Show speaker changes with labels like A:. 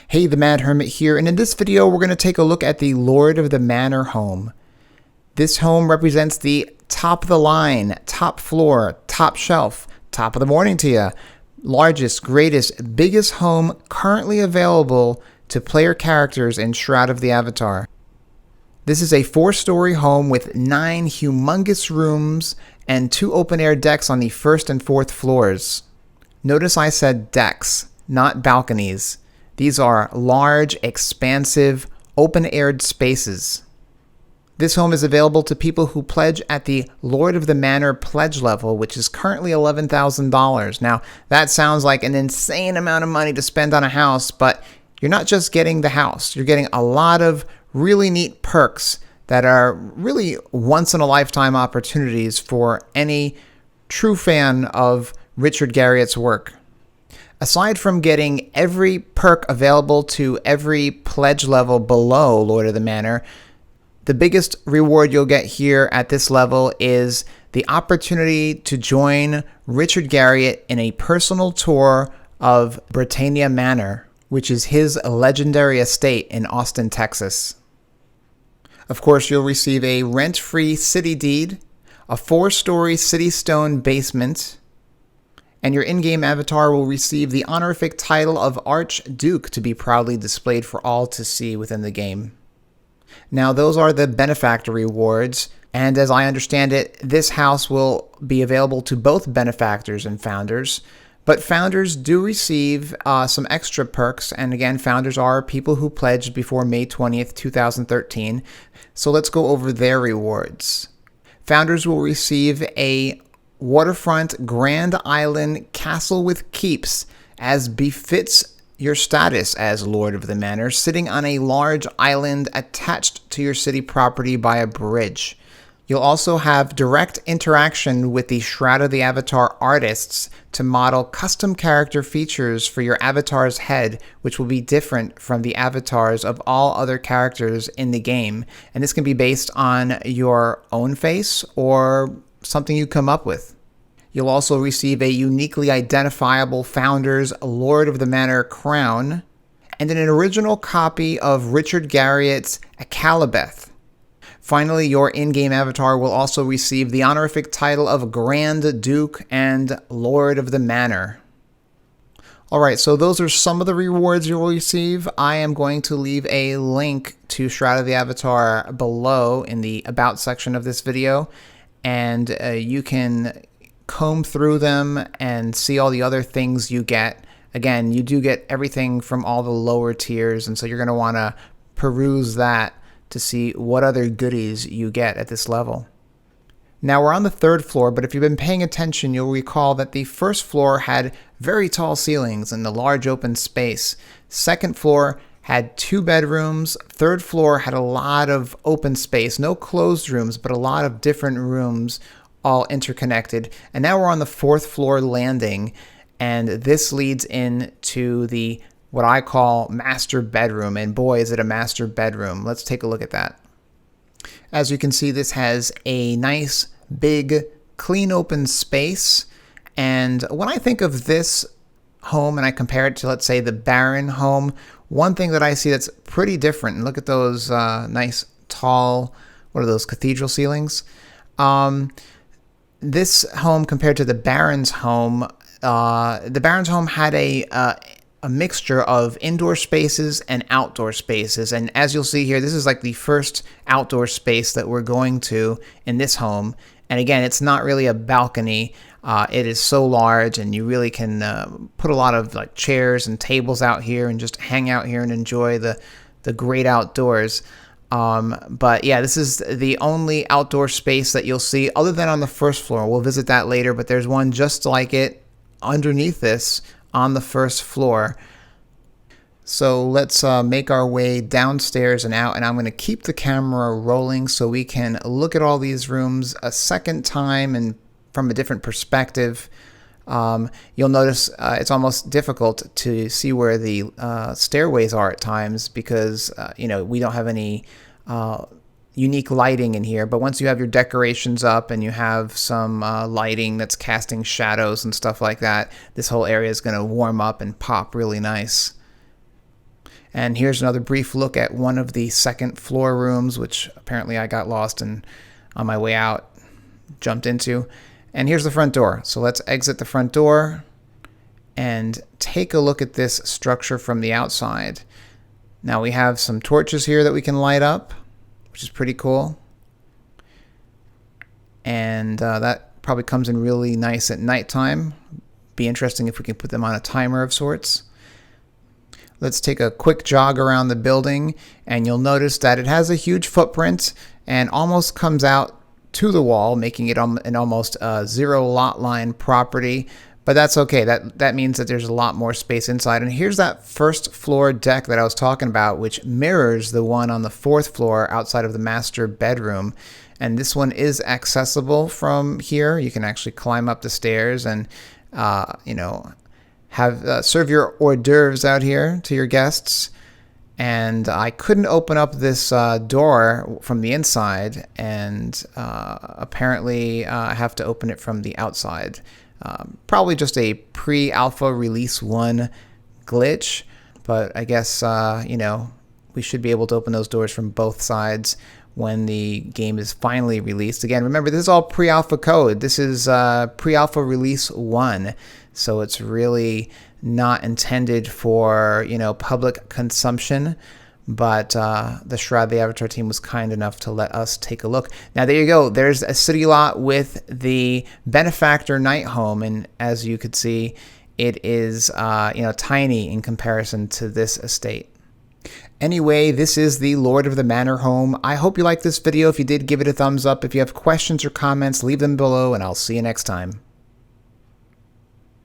A: Hey, the Mad Hermit here, and in this video we're going to take a look at the Lord of the Manor home. This home represents the top of the line, top floor, top shelf, top of the morning to you, largest, greatest, biggest home currently available to player characters in Shroud of the Avatar. This is a 4-story home with 9 humongous rooms and 2 open-air decks on the first and 4th floors. Notice I said decks, not balconies. These are large, expansive, open-aired spaces. This home is available to people who pledge at the Lord of the Manor pledge level, which is currently $11,000. Now, that sounds like an insane amount of money to spend on a house, but you're not just getting the house. You're getting a lot of really neat perks that are really once-in-a-lifetime opportunities for any true fan of Richard Garriott's work. Aside from getting every perk available to every pledge level below Lord of the Manor, the biggest reward you'll get here at this level is the opportunity to join Richard Garriott in a personal tour of Britannia Manor, which is his legendary estate in Austin, Texas. Of course, you'll receive a rent-free city deed, a 4-story city stone basement, and your in-game avatar will receive the honorific title of Archduke to be proudly displayed for all to see within the game. Now, those are the Benefactor rewards, and as I understand it, this house will be available to both Benefactors and Founders, but Founders do receive some extra perks, and again, Founders are people who pledged before May 20th, 2013, so let's go over their rewards. Founders will receive a waterfront Grand Island castle with keeps, as befits your status as Lord of the Manor, sitting on a large island attached to your city property by a bridge. You'll also have direct interaction with the Shroud of the Avatar artists to model custom character features for your avatar's head, which will be different from the avatars of all other characters in the game. And this can be based on your own face or something you come up with. You'll also receive a uniquely identifiable Founder's Lord of the Manor crown and an original copy of Richard Garriott's Akalabeth. Finally, your in-game avatar will also receive the honorific title of Grand Duke and Lord of the Manor. Alright, so those are some of the rewards you'll receive. I am going to leave a link to Shroud of the Avatar below in the About section of this video, and you can comb through them and see all the other things you get. Again, you do get everything from all the lower tiers, and so you're going to want to peruse that to see what other goodies you get at this level. Now we're on the 3rd floor, but if you've been paying attention, you'll recall that the 1st floor had very tall ceilings and a large open space. 2nd floor had 2 bedrooms. 3rd floor had a lot of open space, no closed rooms, but a lot of different rooms all interconnected. And now we're on the 4th floor landing, and this leads into the what I call master bedroom, and boy is it a master bedroom. Let's take a look at that. As you can see, this has a nice big clean open space, and when I think of this home and I compare it to, let's say, the Baron home, one thing that I see that's pretty different, and look at those nice tall, what are those, cathedral ceilings? This home compared to the Baron's home had a mixture of indoor spaces and outdoor spaces. And as you'll see here, this is like the first outdoor space that we're going to in this home. And again, it's not really a balcony. It is so large, and you really can put a lot of like chairs and tables out here and just hang out here and enjoy the great outdoors. But yeah, this is the only outdoor space that you'll see other than on the 1st floor. We'll visit that later, but there's one just like it underneath this on the 1st floor. So let's make our way downstairs and out, and I'm going to keep the camera rolling so we can look at all these rooms a second time and from a different perspective. You'll notice it's almost difficult to see where the stairways are at times because we don't have any unique lighting in here, but once you have your decorations up and you have some lighting that's casting shadows and stuff like that, this whole area is going to warm up and pop really nice. And here's another brief look at one of the second floor rooms, which apparently I got lost and on my way out jumped into. And here's the front door. So let's exit the front door and take a look at this structure from the outside. Now we have some torches here that we can light up, which is pretty cool. And that probably comes in really nice at nighttime. Be interesting if we can put them on a timer of sorts. Let's take a quick jog around the building, and you'll notice that it has a huge footprint and almost comes out to the wall, making it an almost zero lot line property. But that's okay. That means that there's a lot more space inside. And here's that first floor deck that I was talking about, which mirrors the one on the fourth floor outside of the master bedroom. And this one is accessible from here. You can actually climb up the stairs and, have serve your hors d'oeuvres out here to your guests. And I couldn't open up this door from the inside, and apparently I have to open it from the outside. Probably just a pre-alpha release 1 glitch, but I guess we should be able to open those doors from both sides when the game is finally released. Again, remember, this is all pre-alpha code. This is pre-alpha release 1. So it's really not intended for, public consumption. But the Shroud of the Avatar team was kind enough to let us take a look. Now, there you go. There's a city lot with the Benefactor night home. And as you could see, it is, tiny in comparison to this estate. Anyway, this is the Lord of the Manor home. I hope you liked this video. If you did, give it a thumbs up. If you have questions or comments, leave them below, and I'll see you next time.